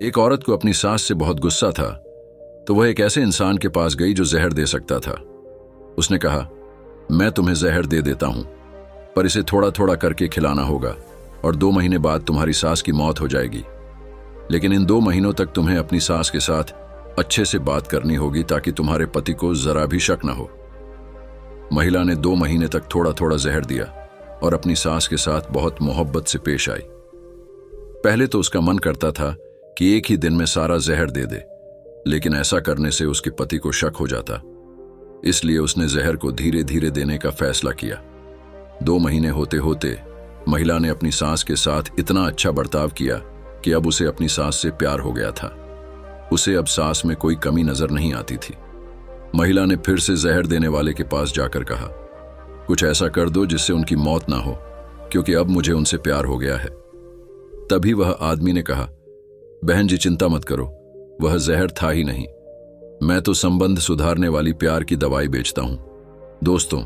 एक औरत को अपनी सास से बहुत गुस्सा था, तो वह एक ऐसे इंसान के पास गई जो जहर दे सकता था। उसने कहा, मैं तुम्हें जहर दे देता हूं, पर इसे थोड़ा थोड़ा करके खिलाना होगा और 2 महीने बाद तुम्हारी सास की मौत हो जाएगी। लेकिन इन 2 महीनों तक तुम्हें अपनी सास के साथ अच्छे से बात करनी होगी ताकि तुम्हारे पति को जरा भी शक न हो। महिला ने 2 महीने तक थोड़ा थोड़ा जहर दिया और अपनी सास के साथ बहुत मोहब्बत से पेश आई। पहले तो उसका मन करता था कि एक ही दिन में सारा जहर दे दे, लेकिन ऐसा करने से उसके पति को शक हो जाता। इसलिए उसने जहर को धीरे धीरे देने का फैसला किया। 2 महीने होते होते महिला ने अपनी सास के साथ इतना अच्छा बर्ताव किया कि अब उसे अपनी सास से प्यार हो गया था। उसे अब सास में कोई कमी नजर नहीं आती थी। महिला ने फिर से जहर देने वाले के पास जाकर कहा, कुछ ऐसा कर दो जिससे उनकी मौत ना हो, क्योंकि अब मुझे उनसे प्यार हो गया है। तभी वह आदमी ने कहा, बहन जी चिंता मत करो, वह जहर था ही नहीं। मैं तो संबंध सुधारने वाली प्यार की दवाई बेचता हूं। दोस्तों,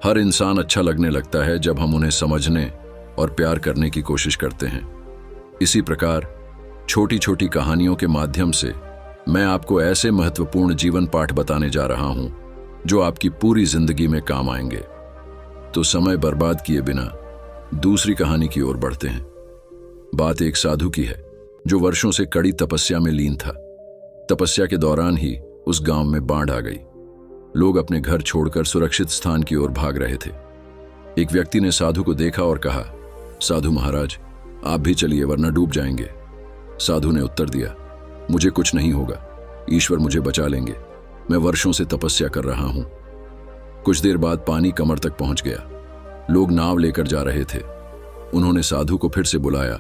हर इंसान अच्छा लगने लगता है जब हम उन्हें समझने और प्यार करने की कोशिश करते हैं। इसी प्रकार छोटी छोटी कहानियों के माध्यम से मैं आपको ऐसे महत्वपूर्ण जीवन पाठ बताने जा रहा हूं जो आपकी पूरी जिंदगी में काम आएंगे। तो समय बर्बाद किए बिना दूसरी कहानी की ओर बढ़ते हैं। बात एक साधु की है जो वर्षों से कड़ी तपस्या में लीन था। तपस्या के दौरान ही उस गांव में बाढ़ आ गई। लोग अपने घर छोड़कर सुरक्षित स्थान की ओर भाग रहे थे। एक व्यक्ति ने साधु को देखा और कहा, साधु महाराज, आप भी चलिए वरना डूब जाएंगे। साधु ने उत्तर दिया, मुझे कुछ नहीं होगा, ईश्वर मुझे बचा लेंगे, मैं वर्षों से तपस्या कर रहा हूं। कुछ देर बाद पानी कमर तक पहुंच गया। लोग नाव लेकर जा रहे थे। उन्होंने साधु को फिर से बुलाया,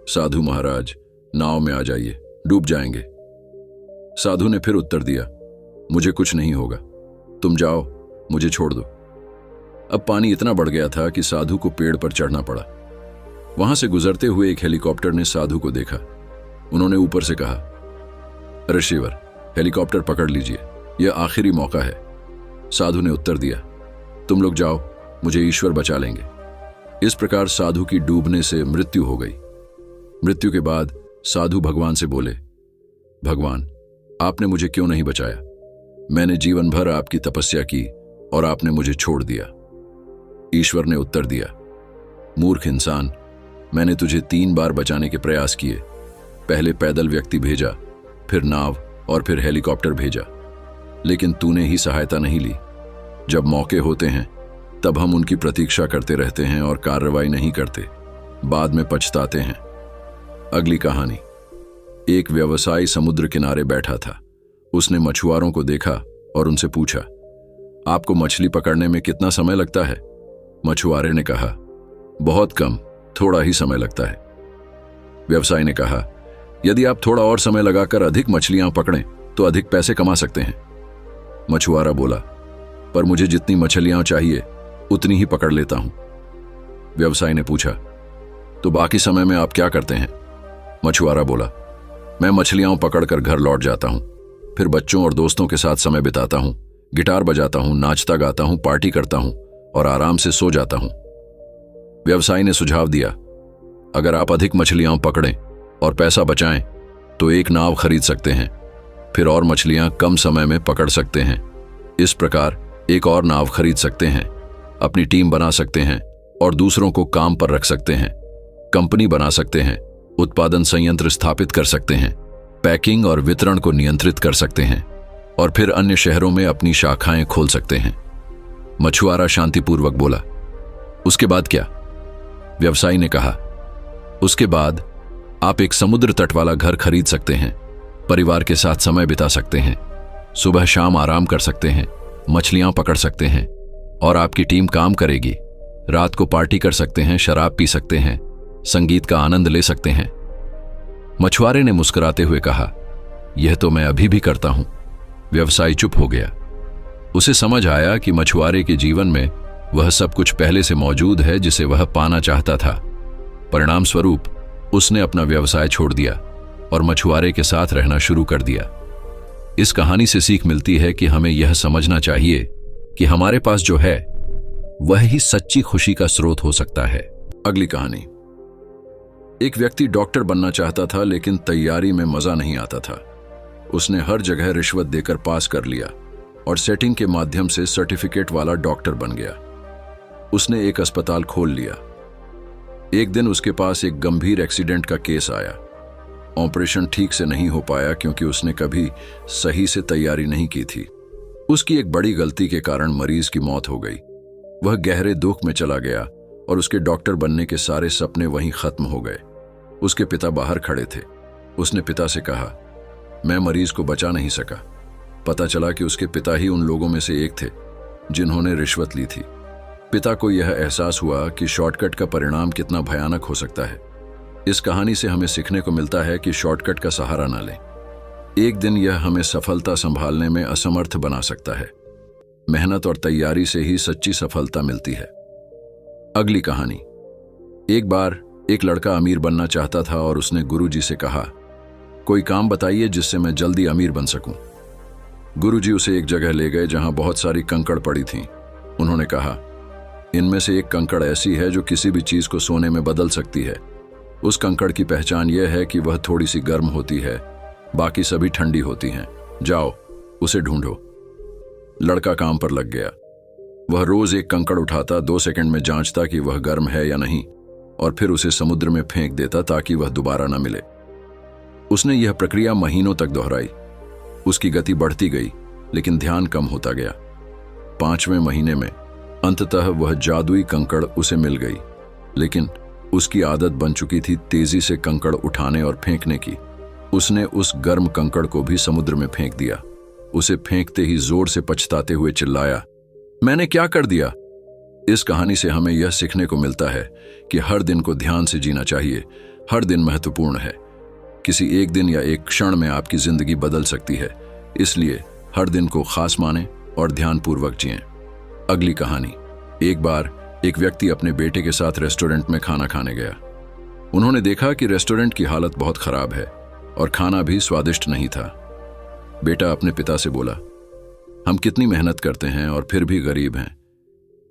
साधु महाराज, नाव में आ जाइए, डूब जाएंगे। साधु ने फिर उत्तर दिया, मुझे कुछ नहीं होगा, तुम जाओ, मुझे छोड़ दो। अब पानी इतना बढ़ गया था कि साधु को पेड़ पर चढ़ना पड़ा। वहां से गुजरते हुए एक हेलीकॉप्टर ने साधु को देखा। उन्होंने ऊपर से कहा, रिसीवर, हेलीकॉप्टर पकड़ लीजिए, यह आखिरी मौका है। साधु ने उत्तर दिया, तुम लोग जाओ, मुझे ईश्वर बचा लेंगे। इस प्रकार साधु की डूबने से मृत्यु हो गई। मृत्यु के बाद साधु भगवान से बोले, भगवान, आपने मुझे क्यों नहीं बचाया? मैंने जीवन भर आपकी तपस्या की और आपने मुझे छोड़ दिया। ईश्वर ने उत्तर दिया, मूर्ख इंसान, मैंने तुझे 3 बार बचाने के प्रयास किए। पहले पैदल व्यक्ति भेजा, फिर नाव और फिर हेलीकॉप्टर भेजा, लेकिन तूने ही सहायता नहीं ली। जब मौके होते हैं तब हम उनकी प्रतीक्षा करते रहते हैं और कार्रवाई नहीं करते, बाद में पछताते हैं। अगली कहानी। एक व्यवसायी समुद्र किनारे बैठा था। उसने मछुआरों को देखा और उनसे पूछा, आपको मछली पकड़ने में कितना समय लगता है? मछुआरे ने कहा, बहुत कम, थोड़ा ही समय लगता है। व्यवसायी ने कहा, यदि आप थोड़ा और समय लगाकर अधिक मछलियां पकड़ें तो अधिक पैसे कमा सकते हैं। मछुआरा बोला, पर मुझे जितनी मछलियां चाहिए उतनी ही पकड़ लेता हूं। व्यवसायी ने पूछा, तो बाकी समय में आप क्या करते हैं? मछुआरा बोला, मैं मछलियां पकड़कर घर लौट जाता हूं, फिर बच्चों और दोस्तों के साथ समय बिताता हूं, गिटार बजाता हूं, नाचता गाता हूं, पार्टी करता हूं और आराम से सो जाता हूं। व्यवसायी ने सुझाव दिया, अगर आप अधिक मछलियां पकड़ें और पैसा बचाएं तो एक नाव खरीद सकते हैं, फिर और मछलियां कम समय में पकड़ सकते हैं। इस प्रकार एक और नाव खरीद सकते हैं, अपनी टीम बना सकते हैं और दूसरों को काम पर रख सकते हैं, कंपनी बना सकते हैं, उत्पादन संयंत्र स्थापित कर सकते हैं, पैकिंग और वितरण को नियंत्रित कर सकते हैं और फिर अन्य शहरों में अपनी शाखाएं खोल सकते हैं। मछुआरा शांतिपूर्वक बोला, उसके बाद क्या? व्यवसायी ने कहा, उसके बाद आप एक समुद्र तट वाला घर खरीद सकते हैं, परिवार के साथ समय बिता सकते हैं, सुबह शाम आराम कर सकते हैं, मछलियां पकड़ सकते हैं और आपकी टीम काम करेगी। रात को पार्टी कर सकते हैं, शराब पी सकते हैं, संगीत का आनंद ले सकते हैं। मछुआरे ने मुस्कुराते हुए कहा, यह तो मैं अभी भी करता हूं। व्यवसायी चुप हो गया। उसे समझ आया कि मछुआरे के जीवन में वह सब कुछ पहले से मौजूद है जिसे वह पाना चाहता था। परिणाम स्वरूप उसने अपना व्यवसाय छोड़ दिया और मछुआरे के साथ रहना शुरू कर दिया। इस कहानी से सीख मिलती है कि हमें यह समझना चाहिए कि हमारे पास जो है वह ही सच्ची खुशी का स्रोत हो सकता है। अगली कहानी। एक व्यक्ति डॉक्टर बनना चाहता था, लेकिन तैयारी में मजा नहीं आता था। उसने हर जगह रिश्वत देकर पास कर लिया और सेटिंग के माध्यम से सर्टिफिकेट वाला डॉक्टर बन गया। उसने एक अस्पताल खोल लिया। एक दिन उसके पास एक गंभीर एक्सीडेंट का केस आया। ऑपरेशन ठीक से नहीं हो पाया क्योंकि उसने कभी सही से तैयारी नहीं की थी। उसकी एक बड़ी गलती के कारण मरीज की मौत हो गई। वह गहरे दुख में चला गया और उसके डॉक्टर बनने के सारे सपने वहीं खत्म हो गए। उसके पिता बाहर खड़े थे। उसने पिता से कहा, मैं मरीज को बचा नहीं सका। पता चला कि उसके पिता ही उन लोगों में से एक थे जिन्होंने रिश्वत ली थी। पिता को यह एहसास हुआ कि शॉर्टकट का परिणाम कितना भयानक हो सकता है। इस कहानी से हमें सीखने को मिलता है कि शॉर्टकट का सहारा न लें। एक दिन यह हमें सफलता संभालने में असमर्थ बना सकता है। मेहनत और तैयारी से ही सच्ची सफलता मिलती है। अगली कहानी। एक बार एक लड़का अमीर बनना चाहता था और उसने गुरुजी से कहा, कोई काम बताइए जिससे मैं जल्दी अमीर बन सकूं। गुरुजी उसे एक जगह ले गए जहां बहुत सारी कंकड़ पड़ी थीं। उन्होंने कहा, इनमें से एक कंकड़ ऐसी है जो किसी भी चीज को सोने में बदल सकती है। उस कंकड़ की पहचान यह है कि वह थोड़ी सी गर्म होती है, बाकी सभी ठंडी होती हैं। जाओ, उसे ढूंढो। लड़का काम पर लग गया। वह रोज एक कंकड़ उठाता, 2 सेकंड में जांचता कि वह गर्म है या नहीं, और फिर उसे समुद्र में फेंक देता ताकि वह दोबारा न मिले। उसने यह प्रक्रिया महीनों तक दोहराई। उसकी गति बढ़ती गई, लेकिन ध्यान कम होता गया। 5वें महीने में अंततः वह जादुई कंकड़ उसे मिल गई, लेकिन उसकी आदत बन चुकी थी तेजी से कंकड़ उठाने और फेंकने की। उसने उस गर्म कंकड़ को भी समुद्र में फेंक दिया। उसे फेंकते ही जोर से पछताते हुए चिल्लाया, मैंने क्या कर दिया। इस कहानी से हमें यह सीखने को मिलता है कि हर दिन को ध्यान से जीना चाहिए। हर दिन महत्वपूर्ण है। किसी एक दिन या एक क्षण में आपकी जिंदगी बदल सकती है। इसलिए हर दिन को खास माने और ध्यानपूर्वक जिएं। अगली कहानी। एक बार एक व्यक्ति अपने बेटे के साथ रेस्टोरेंट में खाना खाने गया। उन्होंने देखा कि रेस्टोरेंट की हालत बहुत खराब है और खाना भी स्वादिष्ट नहीं था। बेटा अपने पिता से बोला, हम कितनी मेहनत करते हैं और फिर भी गरीब हैं।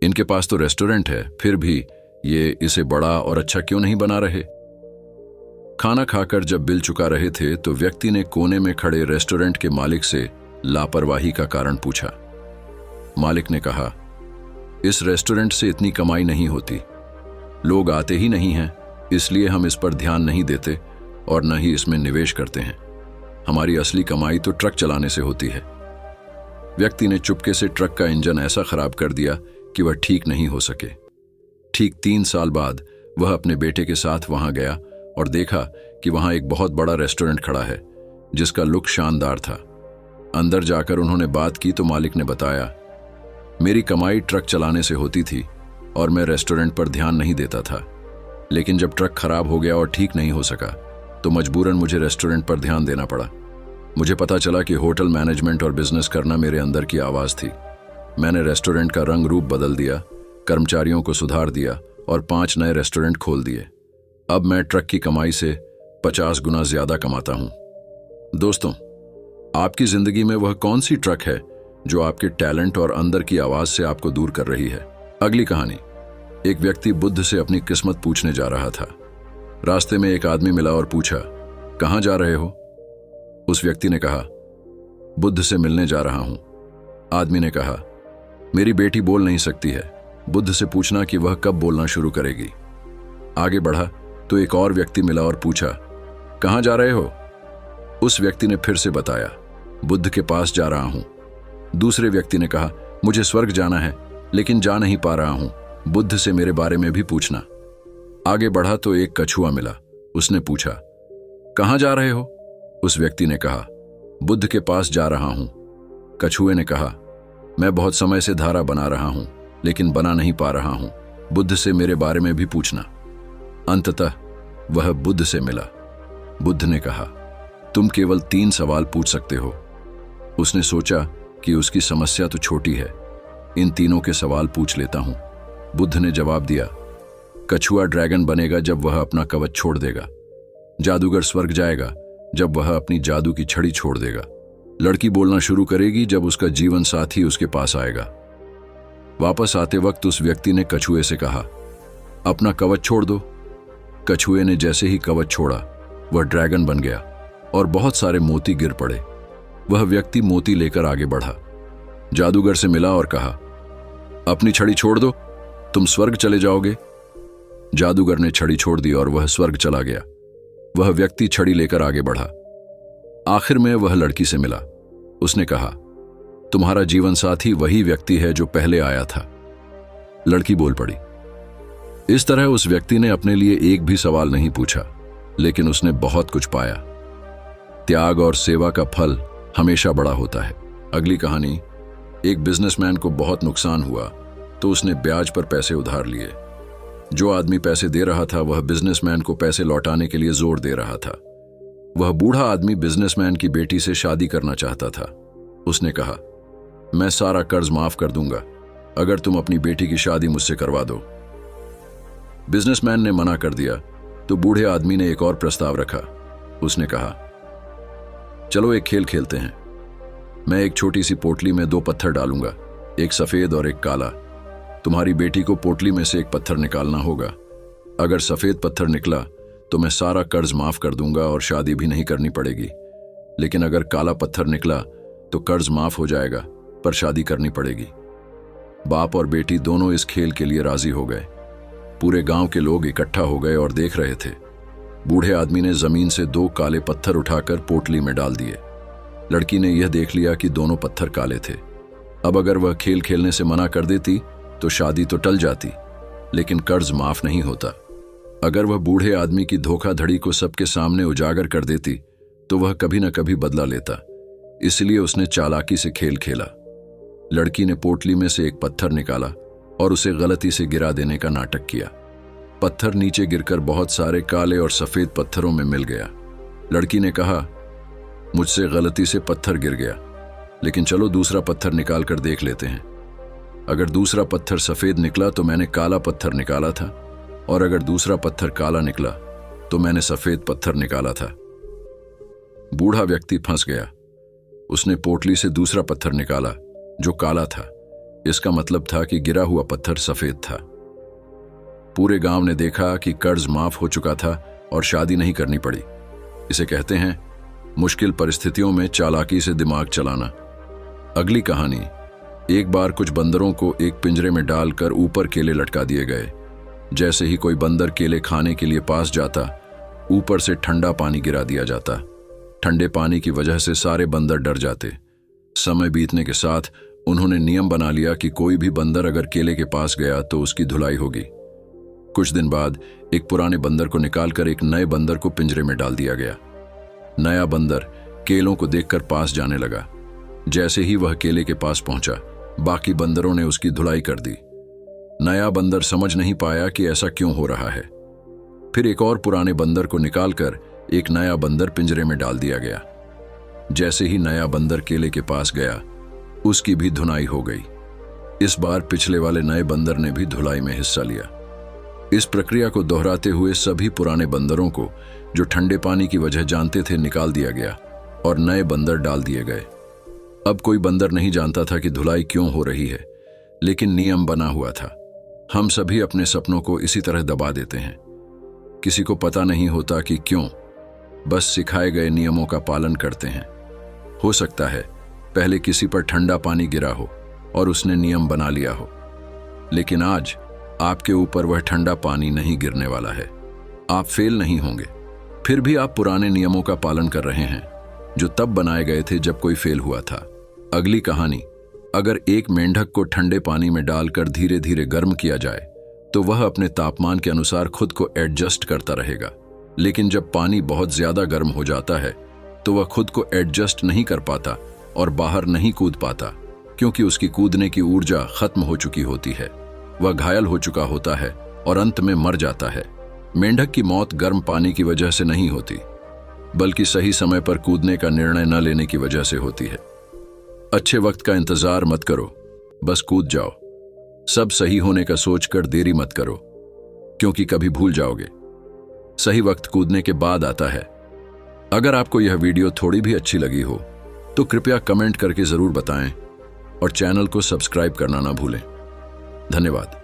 इनके पास तो रेस्टोरेंट है, फिर भी ये इसे बड़ा और अच्छा क्यों नहीं बना रहे। खाना खाकर जब बिल चुका रहे थे तो व्यक्ति ने कोने में खड़े रेस्टोरेंट के मालिक से लापरवाही का कारण पूछा। मालिक ने कहा, इस रेस्टोरेंट से इतनी कमाई नहीं होती। लोग आते ही नहीं हैं, इसलिए हम इस पर ध्यान नहीं देते और न ही इसमें निवेश करते हैं। हमारी असली कमाई तो ट्रक चलाने से होती है। व्यक्ति ने चुपके से ट्रक का इंजन ऐसा खराब कर दिया कि वह ठीक नहीं हो सके। ठीक 3 साल बाद वह अपने बेटे के साथ वहां गया और देखा कि वहां एक बहुत बड़ा रेस्टोरेंट खड़ा है जिसका लुक शानदार था। अंदर जाकर उन्होंने बात की तो मालिक ने बताया, मेरी कमाई ट्रक चलाने से होती थी और मैं रेस्टोरेंट पर ध्यान नहीं देता था, लेकिन जब ट्रक खराब हो गया और ठीक नहीं हो सका तो मजबूरन मुझे रेस्टोरेंट पर ध्यान देना पड़ा। मुझे पता चला कि होटल मैनेजमेंट और बिजनेस करना मेरे अंदर की आवाज थी। मैंने रेस्टोरेंट का रंग रूप बदल दिया, कर्मचारियों को सुधार दिया और 5 नए रेस्टोरेंट खोल दिए। अब मैं ट्रक की कमाई से 50 गुना ज्यादा कमाता हूं। दोस्तों, आपकी जिंदगी में वह कौन सी ट्रक है जो आपके टैलेंट और अंदर की आवाज से आपको दूर कर रही है। अगली कहानी। एक व्यक्ति बुद्ध से अपनी किस्मत पूछने जा रहा था। रास्ते में एक आदमी मिला और पूछा, कहां जा रहे हो? उस व्यक्ति ने कहा, बुद्ध से मिलने जा रहा हूं। आदमी ने कहा, मेरी बेटी बोल नहीं सकती है, बुद्ध से पूछना कि वह कब बोलना शुरू करेगी। आगे बढ़ा तो एक और व्यक्ति मिला और पूछा, कहां जा रहे हो? उस व्यक्ति ने फिर से बताया, बुद्ध के पास जा रहा हूं। दूसरे व्यक्ति ने कहा, मुझे स्वर्ग जाना है लेकिन जा नहीं पा रहा हूं, बुद्ध से मेरे बारे में भी पूछना। आगे बढ़ा तो एक कछुआ मिला। उसने पूछा, कहां जा रहे हो? उस व्यक्ति ने कहा, बुद्ध के पास जा रहा हूं। कछुए ने कहा, मैं बहुत समय से धारा बना रहा हूं लेकिन बना नहीं पा रहा हूं, बुद्ध से मेरे बारे में भी पूछना। अंततः वह बुद्ध से मिला। बुद्ध ने कहा, तुम केवल 3 सवाल पूछ सकते हो। उसने सोचा कि उसकी समस्या तो छोटी है, इन तीनों के सवाल पूछ लेता हूं। बुद्ध ने जवाब दिया, कछुआ ड्रैगन बनेगा जब वह अपना कवच छोड़ देगा। जादूगर स्वर्ग जाएगा जब वह अपनी जादू की छड़ी छोड़ देगा। लड़की बोलना शुरू करेगी जब उसका जीवन साथी उसके पास आएगा। वापस आते वक्त उस व्यक्ति ने कछुए से कहा, अपना कवच छोड़ दो। कछुए ने जैसे ही कवच छोड़ा वह ड्रैगन बन गया और बहुत सारे मोती गिर पड़े। वह व्यक्ति मोती लेकर आगे बढ़ा, जादूगर से मिला और कहा, अपनी छड़ी छोड़ दो, तुम स्वर्ग चले जाओगे। जादूगर ने छड़ी छोड़ दी और वह स्वर्ग चला गया। वह व्यक्ति छड़ी लेकर आगे बढ़ा। आखिर में वह लड़की से मिला। उसने कहा, तुम्हारा जीवन साथी वही व्यक्ति है जो पहले आया था। लड़की बोल पड़ी। इस तरह उस व्यक्ति ने अपने लिए एक भी सवाल नहीं पूछा, लेकिन उसने बहुत कुछ पाया। त्याग और सेवा का फल हमेशा बड़ा होता है। अगली कहानी, एक बिजनेसमैन को बहुत नुकसान हुआ तो उसने ब्याज पर पैसे उधार लिए। जो आदमी पैसे दे रहा था वह बिजनेसमैन को पैसे लौटाने के लिए जोर दे रहा था। वह बूढ़ा आदमी बिजनेसमैन की बेटी से शादी करना चाहता था। उसने कहा, मैं सारा कर्ज माफ कर दूंगा अगर तुम अपनी बेटी की शादी मुझसे करवा दो। बिजनेसमैन ने मना कर दिया तो बूढ़े आदमी ने एक और प्रस्ताव रखा। उसने कहा, चलो एक खेल खेलते हैं। मैं एक छोटी सी पोटली में 2 पत्थर डालूंगा, एक सफेद और एक काला। तुम्हारी बेटी को पोटली में से एक पत्थर निकालना होगा। अगर सफेद पत्थर निकला तो मैं सारा कर्ज माफ कर दूंगा और शादी भी नहीं करनी पड़ेगी, लेकिन अगर काला पत्थर निकला तो कर्ज माफ हो जाएगा पर शादी करनी पड़ेगी। बाप और बेटी दोनों इस खेल के लिए राजी हो गए। पूरे गांव के लोग इकट्ठा हो गए और देख रहे थे। बूढ़े आदमी ने जमीन से 2 काले पत्थर उठाकर पोटली में डाल दिए। लड़की ने यह देख लिया कि दोनों पत्थर काले थे। अब अगर वह खेल खेलने से मना कर देती तो शादी तो टल जाती, लेकिन कर्ज माफ नहीं होता। अगर वह बूढ़े आदमी की धोखाधड़ी को सबके सामने उजागर कर देती तो वह कभी न कभी बदला लेता। इसलिए उसने चालाकी से खेल खेला। लड़की ने पोटली में से एक पत्थर निकाला और उसे गलती से गिरा देने का नाटक किया। पत्थर नीचे गिरकर बहुत सारे काले और सफेद पत्थरों में मिल गया। लड़की ने कहा, मुझसे गलती से पत्थर गिर गया, लेकिन चलो दूसरा पत्थर निकाल कर देख लेते हैं। अगर दूसरा पत्थर सफेद निकला तो मैंने काला पत्थर निकाला था, और अगर दूसरा पत्थर काला निकला तो मैंने सफेद पत्थर निकाला था। बूढ़ा व्यक्ति फंस गया। उसने पोटली से दूसरा पत्थर निकाला जो काला था। इसका मतलब था कि गिरा हुआ पत्थर सफेद था। पूरे गांव ने देखा कि कर्ज माफ हो चुका था और शादी नहीं करनी पड़ी। इसे कहते हैं मुश्किल परिस्थितियों में चालाकी से दिमाग चलाना। अगली कहानी, एक बार कुछ बंदरों को एक पिंजरे में डालकर ऊपर केले लटका दिए गए। जैसे ही कोई बंदर केले खाने के लिए पास जाता, ऊपर से ठंडा पानी गिरा दिया जाता। ठंडे पानी की वजह से सारे बंदर डर जाते। समय बीतने के साथ उन्होंने नियम बना लिया कि कोई भी बंदर अगर केले के पास गया तो उसकी धुलाई होगी। कुछ दिन बाद एक पुराने बंदर को निकालकर एक नए बंदर को पिंजरे में डाल दिया गया। नया बंदर केलों को देखकर पास जाने लगा। जैसे ही वह केले के पास पहुंचा, बाकी बंदरों ने उसकी धुलाई कर दी। नया बंदर समझ नहीं पाया कि ऐसा क्यों हो रहा है। फिर एक और पुराने बंदर को निकालकर एक नया बंदर पिंजरे में डाल दिया गया। जैसे ही नया बंदर केले के पास गया, उसकी भी धुनाई हो गई। इस बार पिछले वाले नए बंदर ने भी धुलाई में हिस्सा लिया। इस प्रक्रिया को दोहराते हुए सभी पुराने बंदरों को जो ठंडे पानी की वजह जानते थे निकाल दिया गया और नए बंदर डाल दिए गए। अब कोई बंदर नहीं जानता था कि धुलाई क्यों हो रही है, लेकिन नियम बना हुआ था। हम सभी अपने सपनों को इसी तरह दबा देते हैं। किसी को पता नहीं होता कि क्यों, बस सिखाए गए नियमों का पालन करते हैं। हो सकता है पहले किसी पर ठंडा पानी गिरा हो और उसने नियम बना लिया हो, लेकिन आज आपके ऊपर वह ठंडा पानी नहीं गिरने वाला है। आप फेल नहीं होंगे। फिर भी आप पुराने नियमों का पालन कर रहे हैं जो तब बनाए गए थे जब कोई फेल हुआ था। अगली कहानी, अगर एक मेंढक को ठंडे पानी में डालकर धीरे धीरे गर्म किया जाए तो वह अपने तापमान के अनुसार खुद को एडजस्ट करता रहेगा, लेकिन जब पानी बहुत ज्यादा गर्म हो जाता है तो वह खुद को एडजस्ट नहीं कर पाता और बाहर नहीं कूद पाता, क्योंकि उसकी कूदने की ऊर्जा खत्म हो चुकी होती है। वह घायल हो चुका होता है और अंत में मर जाता है। मेंढक की मौत गर्म पानी की वजह से नहीं होती, बल्कि सही समय पर कूदने का निर्णय न लेने की वजह से होती है। अच्छे वक्त का इंतजार मत करो, बस कूद जाओ। सब सही होने का सोचकर देरी मत करो, क्योंकि कभी भूल जाओगे। सही वक्त कूदने के बाद आता है। अगर आपको यह वीडियो थोड़ी भी अच्छी लगी हो तो कृपया कमेंट करके जरूर बताएं और चैनल को सब्सक्राइब करना ना भूलें। धन्यवाद।